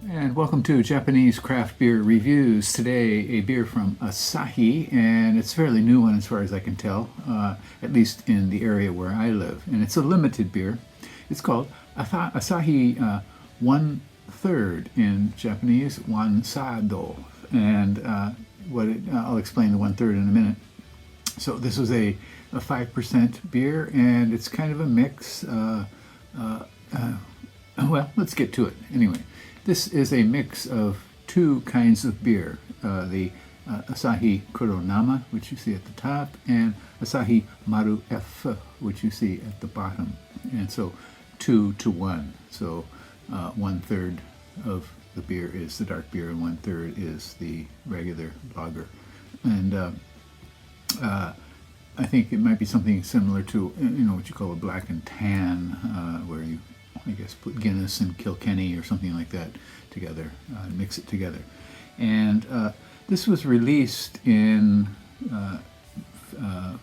And welcome to Japanese Craft Beer Reviews. Today, a beer from Asahi, and it's a fairly new one as far as I can tell, at least in the area where I live. And it's a limited beer. It's called Asahi One Third in Japanese, wansado. And I'll explain the 1/3 in a minute. So this was a 5% beer, and it's kind of a mix. Well, let's get to it. Anyway, this is a mix of two kinds of beer. The Asahi Kuronama, which you see at the top, and Asahi Maru-Efu, which you see at the bottom. And so 2 to 1. So 1/3 of the beer is the dark beer, and 1/3 is the regular lager. And I think it might be something similar to, what you call a black and tan, where you, I guess, put Guinness and Kilkenny or something like that together, mix it together. And this was released in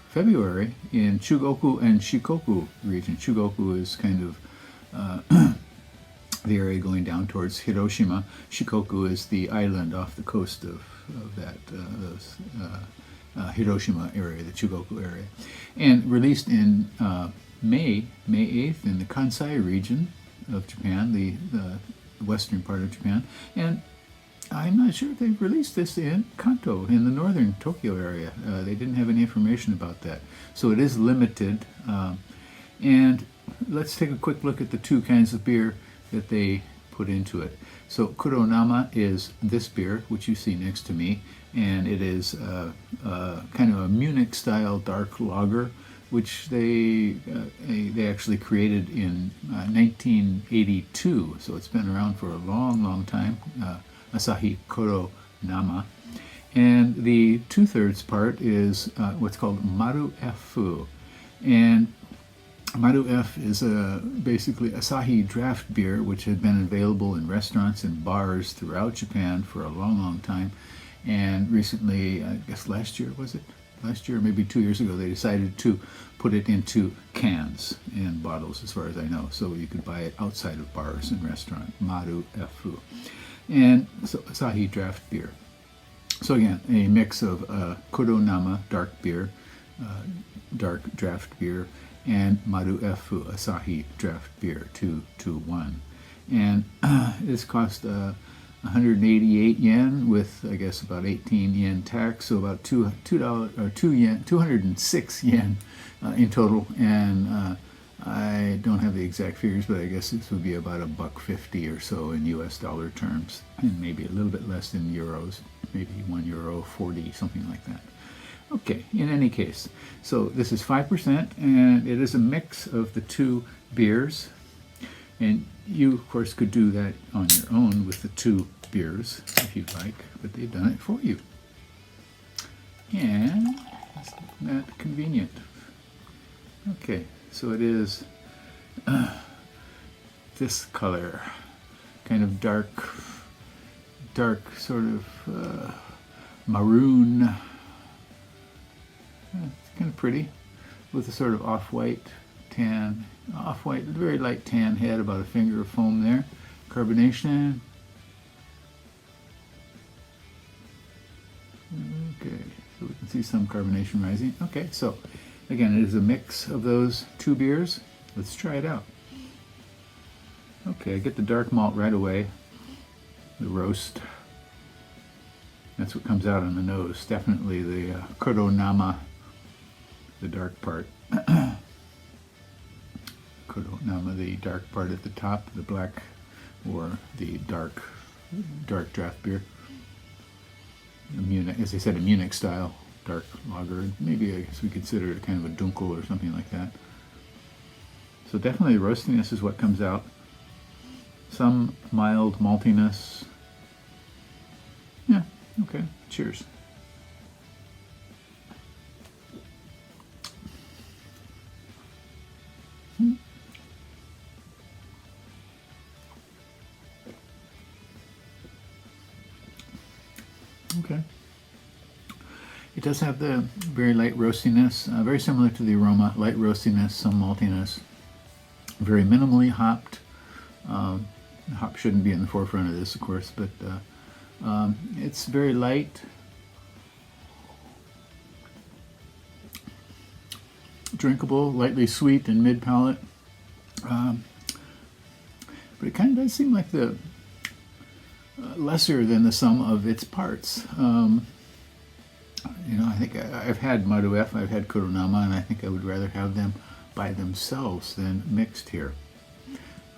February in Chugoku and Shikoku region. Chugoku is kind of the area going down towards Hiroshima. Shikoku is the island off the coast of that Hiroshima area, the Chugoku area. And released in May 8th in the Kansai region of Japan, the western part of Japan. And I'm not sure if they've released this in Kanto, in the northern Tokyo area. They didn't have any information about that. So it is limited. And let's take a quick look at the two kinds of beer that they put into it. So Kuronama is this beer, which you see next to me, and it is kind of a Munich-style dark lager, which they actually created in 1982. So it's been around for a long, long time. Asahi Kuronama, and the 2/3 part is what's called Maru-Efu, and Maru-Efu is basically Asahi draft beer, which had been available in restaurants and bars throughout Japan for a long, long time. And recently, I guess last year, was it? Last year, maybe 2 years ago, they decided to put it into cans and bottles, as far as I know. So you could buy it outside of bars and restaurants. Maru-Efu. And so Asahi draft beer. So again, a mix of Kuronama dark beer, dark draft beer, and Maru-Efu Asahi draft beer, 2 to 1. And this cost 188 yen with, I guess, about 18 yen tax, so about $206 yen in total. And I don't have the exact figures, but I guess this would be about $1.50 or so in US dollar terms, and maybe a little bit less in euros, maybe €1.40, something like that. Okay, in any case, so this is 5%, and it is a mix of the two beers. And you, of course, could do that on your own with the two beers if you'd like, but they've done it for you. And isn't that convenient? Okay, so it is this color, kind of dark sort of maroon. It's kind of pretty, with a sort of off-white tan, very light tan head, about a finger of foam there. Carbonation. Okay, so we can see some carbonation rising. Okay, so again, it is a mix of those two beers. Let's try it out. Okay, I get the dark malt right away, the roast. That's what comes out on the nose. Definitely the Kuronama, the dark part. Kuronama, the dark part at the top, the black, or the dark draft beer. Munich, as I said, a Munich style dark lager. Maybe I guess we consider it kind of a dunkel or something like that. So definitely the roastiness is what comes out. Some mild maltiness. Yeah, okay, cheers. Okay. It does have the very light roastiness, very similar to the aroma, light roastiness, some maltiness, very minimally hopped, Hop shouldn't be in the forefront of this, of course, but it's very light. Drinkable, lightly sweet and mid-palate. But it kind of does seem like the lesser than the sum of its parts. I think I've had Maru-Efu, I've had Kuronama, and I think I would rather have them by themselves than mixed here.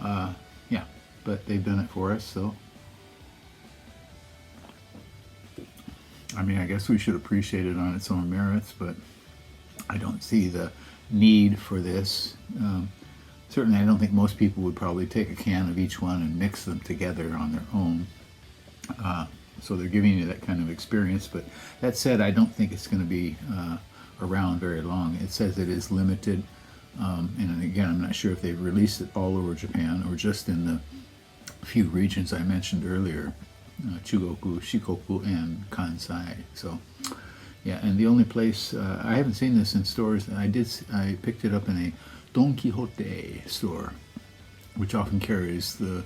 Yeah, but they've done it for us, so. I mean, I guess we should appreciate it on its own merits, but I don't see the need for this. Certainly, I don't think most people would probably take a can of each one and mix them together on their own. So they're giving you that kind of experience. But that said, I don't think it's going to be around very long. It says it is limited. And again, I'm not sure if they've released it all over Japan or just in the few regions I mentioned earlier, Chugoku, Shikoku, and Kansai. So, yeah, and the only place, I haven't seen this in stores. I picked it up in a Don Quixote store, which often carries the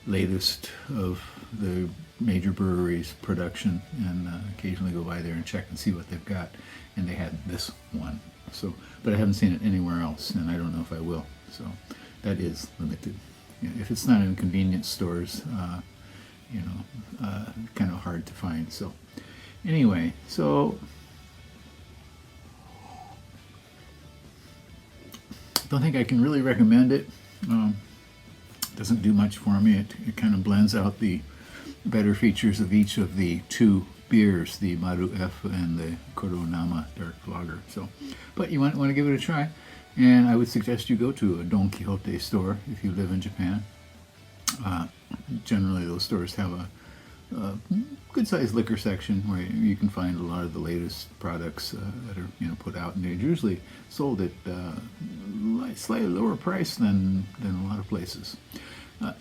latest of the major breweries' production, and occasionally go by there and check and see what they've got. And they had this one. So, but I haven't seen it anywhere else, and I don't know if I will. So that is limited. If it's not in convenience stores, kind of hard to find. So anyway, don't think I can really recommend it. Doesn't do much for me. It kind of blends out the better features of each of the two beers, the Maru-Efu and the Kuronama dark lager. So, but you might want to give it a try, and I would suggest you go to a Don Quixote store if you live in Japan. Generally, those stores have a good-sized liquor section where you can find a lot of the latest products that are put out, and they're usually sold at slightly lower price than a lot of places.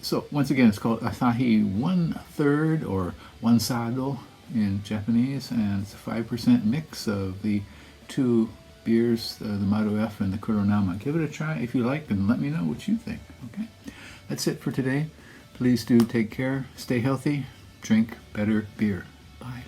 So once again, it's called Asahi One Third or Wansado in Japanese, and it's a 5% mix of the two beers, the Maru-Efu and the Kuronama. Give it a try if you like, and let me know what you think. Okay, that's it for today. Please do take care, stay healthy, drink better beer. Bye.